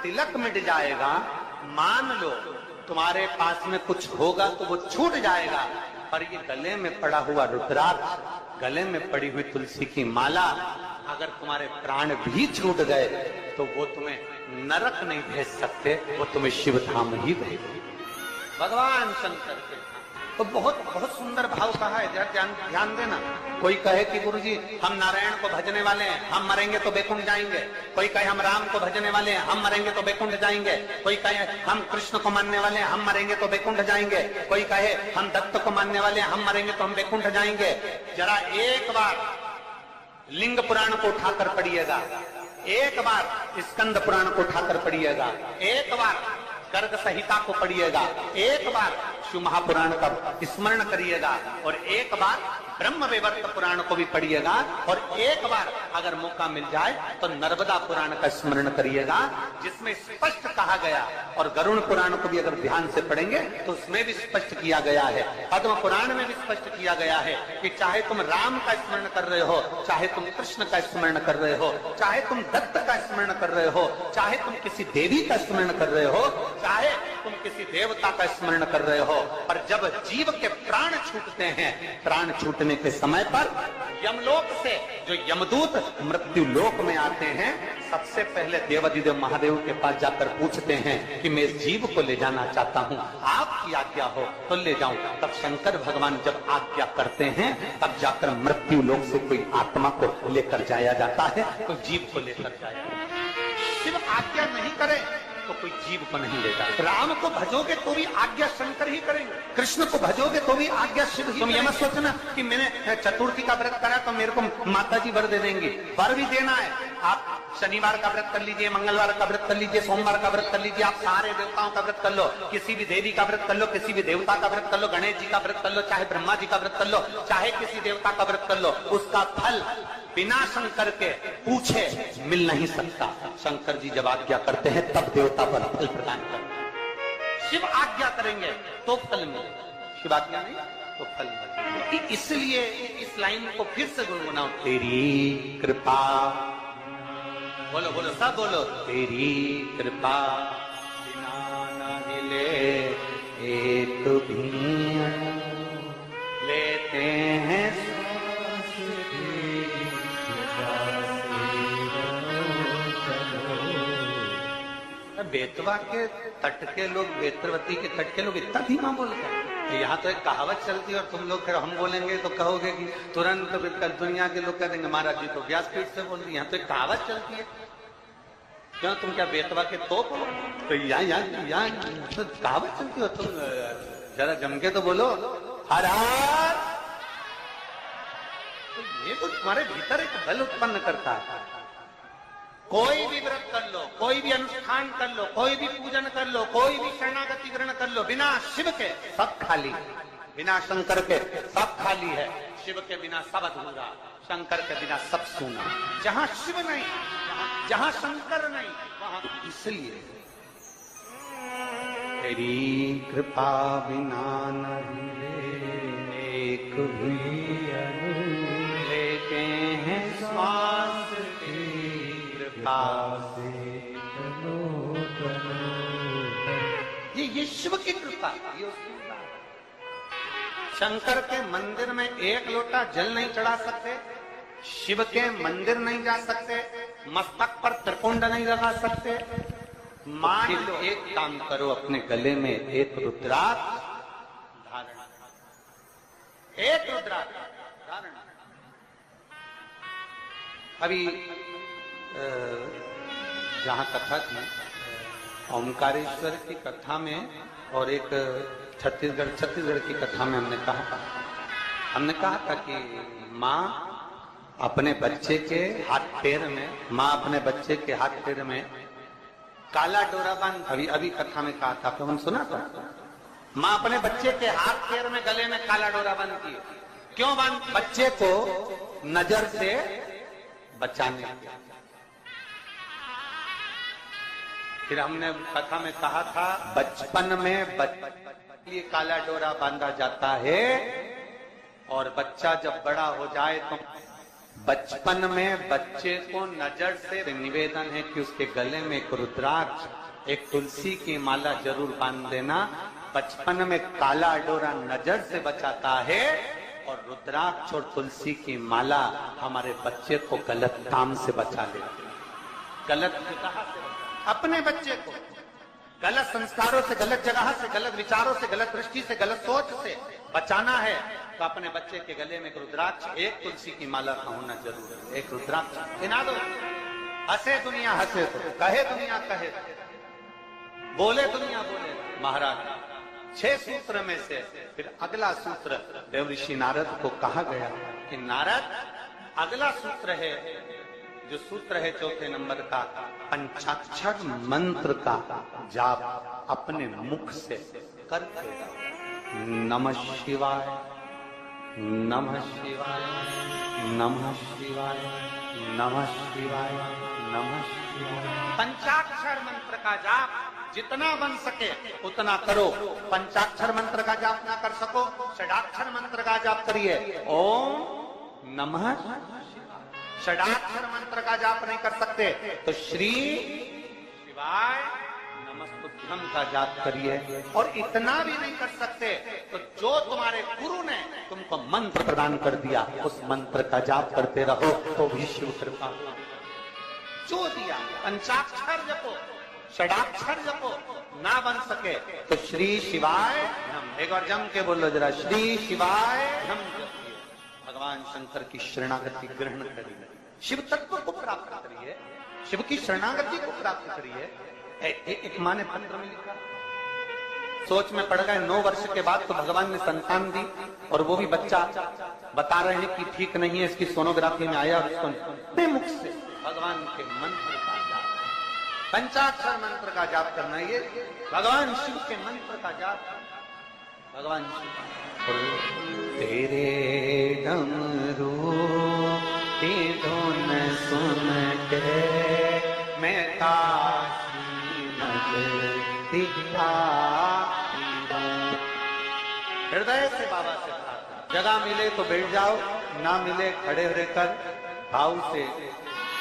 तिलक मिट जाएगा, मान लो तुम्हारे पास में कुछ होगा तो वो छूट जाएगा, पर ये गले में पड़ा हुआ रुद्राक्ष, गले में पड़ी हुई तुलसी की माला, अगर तुम्हारे प्राण भी छूट गए तो वो तुम्हें नरक नहीं भेज सकते, वो तुम्हें शिव धाम ही भेजेंगे। भगवान शंकर के तो बहुत बहुत सुंदर भाव कहा है, जरा ध्यान देना। कोई कहे कि गुरुजी हम नारायण को भजने वाले हैं, हम मरेंगे तो बैकुंठ जाएंगे। कोई कहे हम राम को भजने वाले हैं, हम मरेंगे तो बैकुंठ जाएंगे। कोई कहे हम कृष्ण को मानने वाले हैं, हम मरेंगे तो बैकुंठ जाएंगे। कोई कहे हम दत्त को मानने वाले हैं, हम मरेंगे तो हम बैकुंठ जाएंगे। जरा एक बार लिंग पुराण को उठाकर पढ़िएगा, एक बार स्कंद पुराण को उठाकर पढ़िएगा, एक बार गर्ग संहिता को पढ़िएगा, एक बार शिव महापुराण का स्मरण करिएगा, और एक बार ब्रह्म वैवर्त पुराण को भी पढ़िएगा, और एक बार अगर मौका मिल जाए तो नर्मदा पुराण का स्मरण करिएगा, जिसमें स्पष्ट कहा गया, और गरुण पुराण को भी अगर ध्यान से पढ़ेंगे तो उसमें भी स्पष्ट किया गया है, पद्म पुराण में भी स्पष्ट किया गया है कि चाहे तुम राम का स्मरण कर रहे हो, चाहे तुम कृष्ण का स्मरण कर रहे हो, चाहे तुम दत्त का स्मरण कर रहे हो, चाहे तुम किसी देवी का स्मरण कर रहे हो, चाहे तुम किसी देवता का स्मरण कर रहे हो, पर जब जीव के प्राण छूटते हैं, प्राण छूटने के समय पर यमलोक से जो यमदूत मृत्यु लोक में आते हैं, सबसे पहले देवाधिदेव महादेव के पास जाकर पूछते हैं कि मैं इस जीव को ले जाना चाहता हूँ, आपकी आज्ञा हो तो ले जाऊं। तब शंकर भगवान जब आज्ञा करते हैं, तब जाकर मृत्यु लोक से कोई आत्मा को लेकर जाया जाता है, कोई जीव को लेकर जाया जाता है। शिव आज्ञा नहीं करे तो कोई जीव को नहीं लेता। राम को भजोगे तो भी आज्ञा शंकर ही करेंगे, कृष्ण को भजोगे तो भी आज्ञा शिव ही। तुम ये मत सोचना कि मैंने चतुर्थी का व्रत करा तो मेरे को माता जी वर दे देंगी, वर भी देना है। आप शनिवार का व्रत कर लीजिए, मंगलवार का व्रत कर लीजिए, सोमवार का व्रत कर लीजिए, आप सारे देवताओं का व्रत कर लो, किसी भी देवी का व्रत कर लो, किसी भी देवता का व्रत कर लो, गणेश जी का व्रत कर लो, चाहे ब्रह्मा जी का व्रत कर लो, चाहे किसी देवता का व्रत कर लो, उसका फल बिना शंकर के पूछे मिल नहीं सकता। शंकर जी जब आज्ञा करते हैं तब देवता पर फल प्रदान करते हैं। शिव आज्ञा करेंगे तो फल मिलेगा, शिव आज्ञा नहीं तो फल मिलेगा। इसलिए इस लाइन को फिर से गुनगुनाओ, तेरी कृपा, बोलो बोलो सब बोलो, तेरी कृपा बिना न हिले एक भी लेते हैं बेतवा के तट के लोग, बेतरवती के तट के लोग इतना धीमा बोलते हैं। यहाँ तो एक कहावत चलती है और तुम लोग फिर हम बोलेंगे तो कहोगे कि तुरंत दुनिया के लोग कह देंगे महाराज जी तो व्यासपीठ से बोल रही है। यहाँ तो एक कहावत चलती है, क्यों तुम क्या बेतवा के तोप हो? तो यहाँ तो कहावत चलती हो, तुम जरा जम के तो बोलो हर हर। तो ये तो तुम्हारे भीतर एक बल उत्पन्न करता है। कोई भी व्रत कर लो, कोई भी अनुष्ठान कर लो, कोई भी पूजन कर लो, कोई भी शरणागति ग्रहण कर लो, बिना शिव के सब खाली, बिना शंकर के सब खाली है। शिव के बिना सब अधूरा, शंकर के बिना सब सूना। जहां शिव नहीं, जहां शंकर नहीं, वहां इसलिए तेरी कृपा बिना नहीं एक भी लेते हैं श्वास ये शिव की कृपा। शंकर के मंदिर में एक लोटा जल नहीं चढ़ा सकते, शिव के मंदिर नहीं जा सकते, मस्तक पर त्रिपुंड नहीं लगा सकते। मान लो एक काम करो, अपने गले में एक रुद्राक्ष धारण, एक रुद्राक्ष धारण। अभी जहाँ कथा थी ओमकारेश्वर की कथा में, और एक छत्तीसगढ़ की कथा में हमने कहा था कि माँ अपने बच्चे के हाथ पैर में काला डोरा बांध, अभी कथा में कहा था, हमने सुना था। माँ अपने बच्चे के हाथ पैर में गले में काला डोरा बांधती है। क्यों बांध? बच्चे को नजर से बचाने। फिर हमने कथा में कहा था बचपन में ये काला डोरा बांधा जाता है, और बच्चा जब बड़ा हो जाए तो बचपन में बच्चे को नजर से निवेदन है कि उसके गले में एक रुद्राक्ष, एक तुलसी की माला जरूर बांध देना। बचपन में काला डोरा नजर से बचाता है और रुद्राक्ष और तुलसी की माला हमारे बच्चे को गलत काम से बचा लेती है। गलत जगह से, अपने बच्चे को गलत संस्कारों से, गलत जगह से, गलत विचारों से, गलत दृष्टि से, गलत सोच से बचाना है तो अपने बच्चे के गले में एक रुद्राक्ष, एक तुलसी की माला का होना जरूर है। एक रुद्राक्ष पहना दो। हंसे दुनिया हंसे तो, कहे दुनिया कहे, बोले दुनिया बोले। महाराज 6 सूत्र में से फिर अगला सूत्र देवऋषि नारद को कहा गया कि नारद अगला सूत्र है, जो सूत्र है 4थे नंबर का, पंचाक्षर मंत्र का जाप अपने मुख से करके नमः शिवाय, नमः शिवाय, नमः शिवाय, नमः शिवाय, नमः शिवाय। पंचाक्षर मंत्र का जाप जितना बन सके उतना करो। पंचाक्षर मंत्र का जाप ना कर सको, षडाक्षर मंत्र का जाप करिए। ओम नमः। षडाक्षर मंत्र का जाप नहीं कर सकते तो श्री शिवाय नमस्तुभ्यम का जाप करिए। और इतना भी नहीं कर सकते तो जो तुम्हारे गुरु ने तुमको मंत्र प्रदान कर दिया उस मंत्र का जाप करते रहो तो भी शिव कृपा। जो दिया पंचाक्षर जपो, षडाक्षर जपो, ना बन सके तो श्री शिवाय नम। एक बार जम के बोलो जरा, श्री शिवाय नम। भगवान शंकर की शरणागति ग्रहण करिए, शिव तत्व को प्राप्त करिए, शिव की शरणागति को प्राप्त करिए। एक माँ ने पत्र में लिखा, सोच में पड़ गए 9 वर्ष के बाद तो भगवान ने संतान दी और वो भी बच्चा बता रहे हैं कि ठीक नहीं है, इसकी सोनोग्राफी में आया और उसको मुख से भगवान के मंत्र का जाप, पंचाक्षर मंत्र का जाप करना, ये भगवान शिव के मंत्र का जाप। भगवान शिव तेरे डमरू की धुन सुन के मैं काशी नगरी हृदय से बाबा से प्रार्थना। जगह मिले तो बैठ जाओ, ना मिले खड़े रहकर भाव से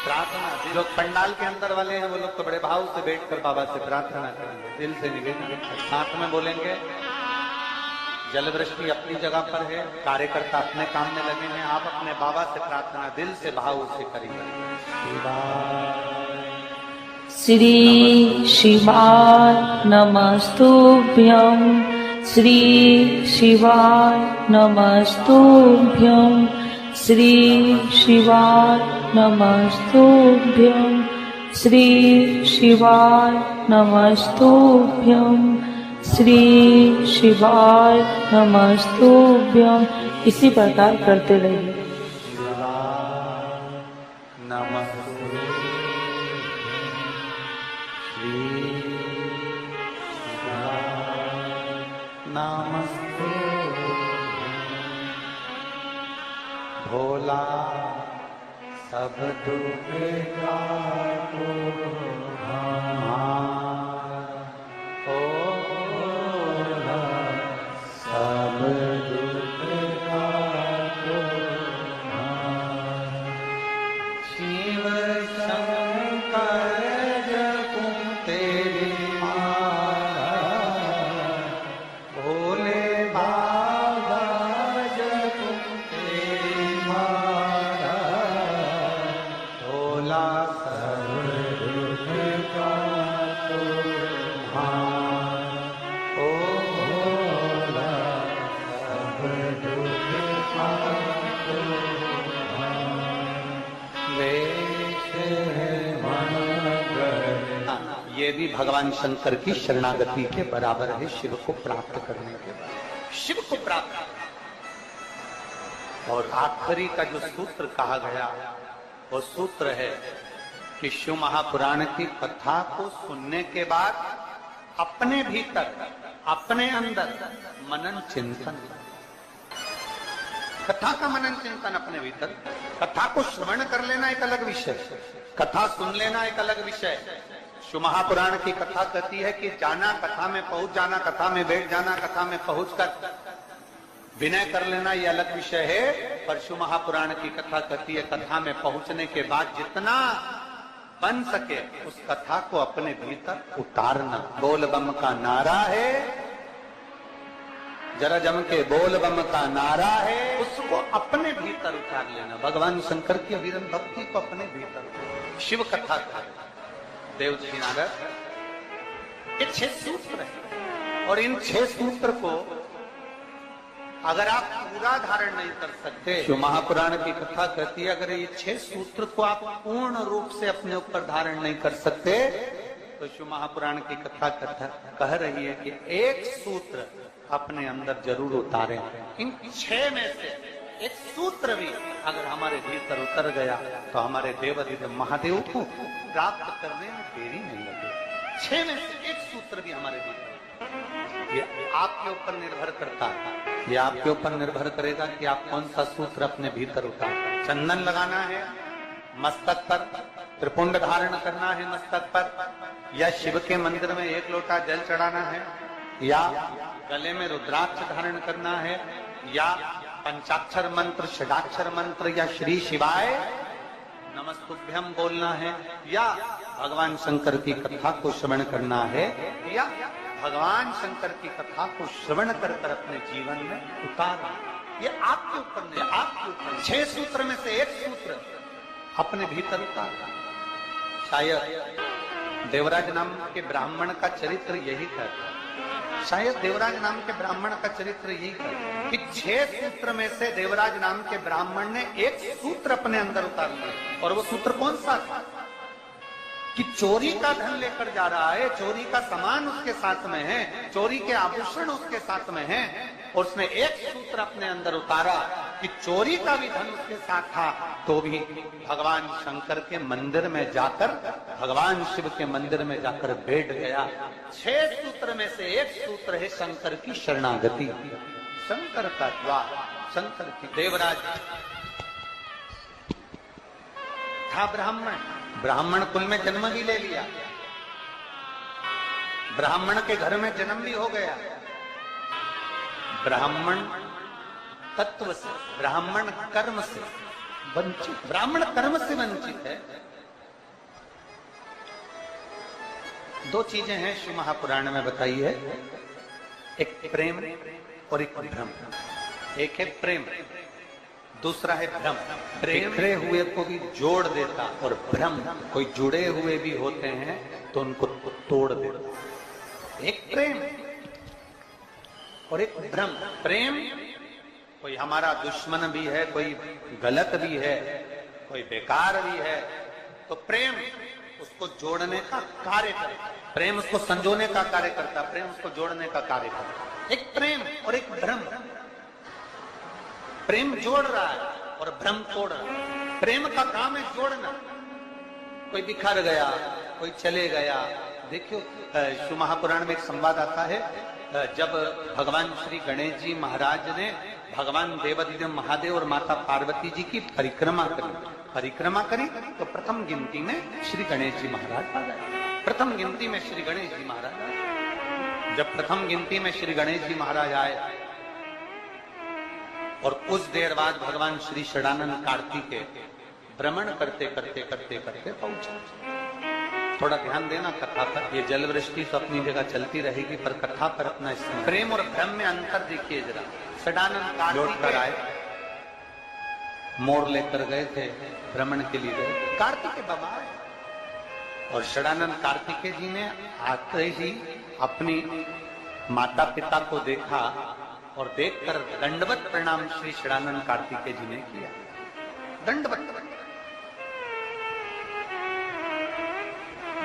प्रार्थना। जो पंडाल के अंदर वाले हैं वो लोग तो बड़े भाव से बैठकर बाबा से प्रार्थना करेंगे, दिल से निवेदन साथ में बोलेंगे। जल वृष्टि अपनी जगह पर है, कार्यकर्ता अपने काम में लगे हैं, आप अपने बाबा से प्रार्थना दिल से भाव से करिए। श्री शिवाय नमस्तुभ्यं, श्री शिवाय नमस्तुभ्यं, श्री शिवाय नमस्तुभ्यं, श्री शिवाय नमस्तुभ्यं, श्री शिवाय नमस्तुभ्यं। इसी प्रकार करते रहिए। नमस्ते भोला सब दुख काटो ओ भोला सब दुख काटो शिव शंकर जपू तेरी माला भोले बाबा जपू तेरी माला भोला सब दुख काटो ओ भोला सब दुख काटो ये भी भगवान शंकर की शरणागति के बराबर है, शिव को प्राप्त करने के बाद शिव को प्राप्त। और आखिरी का जो सूत्र कहा गया वो सूत्र है कि शिव महापुराण की कथा को सुनने के बाद अपने भीतर, अपने अंदर मनन चिंतन, कथा का मनन चिंतन अपने भीतर। कथा को श्रवण कर लेना एक अलग विषय, कथा सुन लेना एक अलग विषय। शिव महापुराण की कथा कहती है कि जाना, कथा में पहुंच जाना, कथा में बैठ जाना, कथा में पहुंचकर विनय कर लेना ये अलग विषय है। परशु महापुराण की कथा कहती है, कथा में पहुंचने के बाद जितना बन सके उस कथा को अपने भीतर उतारना। बोल बम का नारा है, जरा जम के बोल बम का नारा है, उसको अपने भीतर उतार लेना। भगवान शंकर की अविरत भक्ति को अपने भीतर। शिव कथा का देव जी नारद, ये 6 सूत्र है और इन 6 सूत्र को अगर आप पूरा धारण नहीं कर सकते, शिव महापुराण की कथा कहती है अगर ये 6 सूत्र को आप पूर्ण रूप से अपने ऊपर धारण नहीं कर सकते तो शिव महापुराण की कथा कह रही है कि एक सूत्र अपने अंदर जरूर उतारें। इन 6 में से एक सूत्र भी अगर हमारे भीतर उतर गया तो हमारे देवाधिदेव महादेव को प्राप्त करने में देरी नहीं लगेगी। 6 में से एक सूत्र भी हमारे भीतर, ये आपके ऊपर निर्भर करता है। ये आपके ऊपर निर्भर करेगा कि आप कौन सा सूत्र अपने भीतर उतार। चंदन लगाना है मस्तक पर, त्रिपुंड धारण करना है मस्तक पर, या शिव के मंदिर में 1 लोटा जल चढ़ाना है, या गले में रुद्राक्ष धारण करना है, या पंचाक्षर मंत्र, षडाक्षर मंत्र, या श्री शिवाय नमस्तुभ्यम बोलना है, या भगवान शंकर की कथा को श्रवण करना है, या भगवान शंकर की कथा को श्रवण कर अपने जीवन में उतारना। ये आपके ऊपर नहीं, आपके ऊपर। 6 सूत्र में से एक सूत्र अपने भीतर उतारना। शायद देवराज नाम के ब्राह्मण का चरित्र यही कहता है, शायद देवराज नाम के ब्राह्मण का चरित्र यही कहता है कि 6 सूत्र में से देवराज नाम के ब्राह्मण ने एक सूत्र अपने अंदर उतार लिया। और वो सूत्र कौन सा था कि चोरी का धन लेकर जा रहा है, चोरी का सामान उसके साथ में है, चोरी के आभूषण उसके साथ में है, और उसने एक सूत्र अपने अंदर उतारा कि चोरी का भी धन उसके साथ था तो भी भगवान शंकर के मंदिर में जाकर, भगवान शिव के मंदिर में जाकर बैठ गया। 6 सूत्र में से एक सूत्र है शंकर की शरणागति, शंकर का द्वार, शंकर की। देवराज था ब्राह्मण, ब्राह्मण कुल में जन्म भी ले लिया, ब्राह्मण के घर में जन्म भी हो गया, ब्राह्मण तत्व से, ब्राह्मण कर्म से वंचित, ब्राह्मण कर्म से वंचित है। 2 चीजें हैं शिव महापुराण में बताई है, एक प्रेम और एक भ्रम। एक है प्रेम, दूसरा है भ्रम। प्रेम बिखरे हुए को भी जोड़ देता, और भ्रम कोई जुड़े हुए भी होते हैं तो उनको तोड़ देता। एक प्रेम और एक भ्रम। प्रेम कोई हमारा दुश्मन भी है, कोई गलत भी है, कोई बेकार भी है, तो प्रेम उसको जोड़ने का कार्य करता, प्रेम उसको संजोने का कार्य करता, प्रेम उसको जोड़ने का कार्य करता। एक प्रेम और एक भ्रम। प्रेम जोड़ रहा है और भ्रम तोड़ रहा है। प्रेम का काम है जोड़ना। कोई बिखर गया, कोई चले गया। देखियो शिव महापुराण में एक संवाद आता है, जब भगवान श्री गणेश जी महाराज ने भगवान देवाधिदेव महादेव और माता पार्वती जी की परिक्रमा करी तो प्रथम गिनती में श्री गणेश जी महाराज आ गए। प्रथम गिनती में श्री गणेश जी महाराज आए। जब प्रथम गिनती में श्री गणेश जी महाराज आए और कुछ देर बाद भगवान श्री षडानंद कार्तिकेय भ्रमण करते पहुंचे। थोड़ा ध्यान देना कथा पर, ये जल वृष्टि तो अपनी जगह चलती रहेगी पर कथा पर अपना स्मरण। प्रेम और भ्रम में अंतर देखिए जरा। षडानंद कार्तिकेय आए, मोर लेकर गए थे, भ्रमण के लिए गए, कार्तिकेय बाबा आए और षडानंद कार्तिकेय जी ने आते ही अपनी माता पिता को देखा और देखकर दंडवत प्रणाम श्री षडानंद कार्तिकेय जी ने किया। दंडवत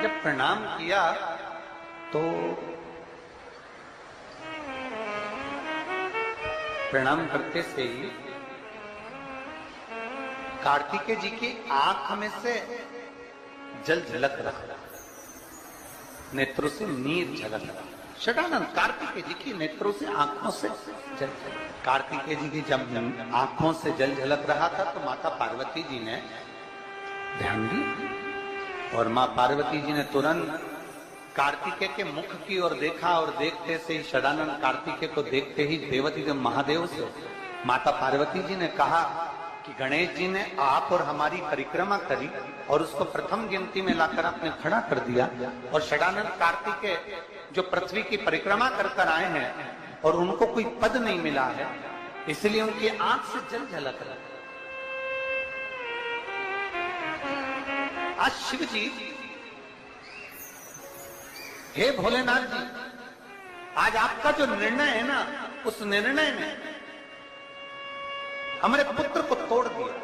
जब प्रणाम किया तो प्रणाम करते से ही कार्तिकेय जी की आंख में से जल झलक रहा, नेत्रों से नीर झलक रहा। षडानंद कार्तिकेय जी की नेत्रों से, आंखों से जल, कार्तिकेय जी की जब आंखों से जल झलक रहा था तो माता पार्वती जी ने ध्यान दिया और मां पार्वती जी ने तुरंत कार्तिकेय के मुख की ओर देखा और देखते से ही षडानंद कार्तिकेय को देखते ही देवती देव महादेव से माता पार्वती जी ने कहा कि गणेश जी ने आप और हमारी परिक्रमा करी और उसको प्रथम गिनती में लाकर आपने खड़ा कर दिया, और षडानंद कार्तिकेय जो पृथ्वी की परिक्रमा कर कर आए हैं और उनको कोई पद नहीं मिला है, इसलिए उनकी आंख से जल झलक रहा है। आज शिव जी, हे भोलेनाथ जी, आज आपका जो निर्णय है ना, उस निर्णय ने हमारे पुत्र को तोड़ दिया।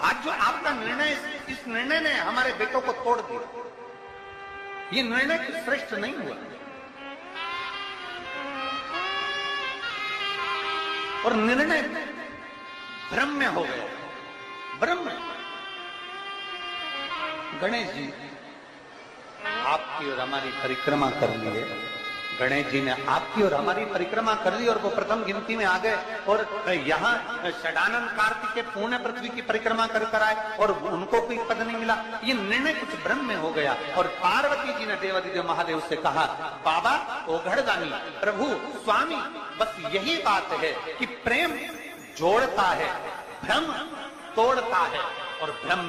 आज जो आपका निर्णय, इस निर्णय ने हमारे बेटों को तोड़ दिया। ये निर्णय श्रेष्ठ नहीं हुआ और निर्णय ब्रह्म हो गया। ब्रह्म गणेश जी आपकी और हमारी परिक्रमा कर लिए। गणेश जी ने आपकी और हमारी परिक्रमा कर ली और वो प्रथम गिनती में आ गए, और यहाँ षडानंद कार्तिकेय पूर्ण पृथ्वी की परिक्रमा कर कर आए और उनको कोई पद नहीं मिला। ये निर्णय कुछ ब्रह्म में हो गया। और पार्वती जी ने देवादिदेव महादेव से कहा, बाबा ओघड़दानी, प्रभु स्वामी, बस यही बात है कि प्रेम जोड़ता है, भ्रम तोड़ता है, और भ्रम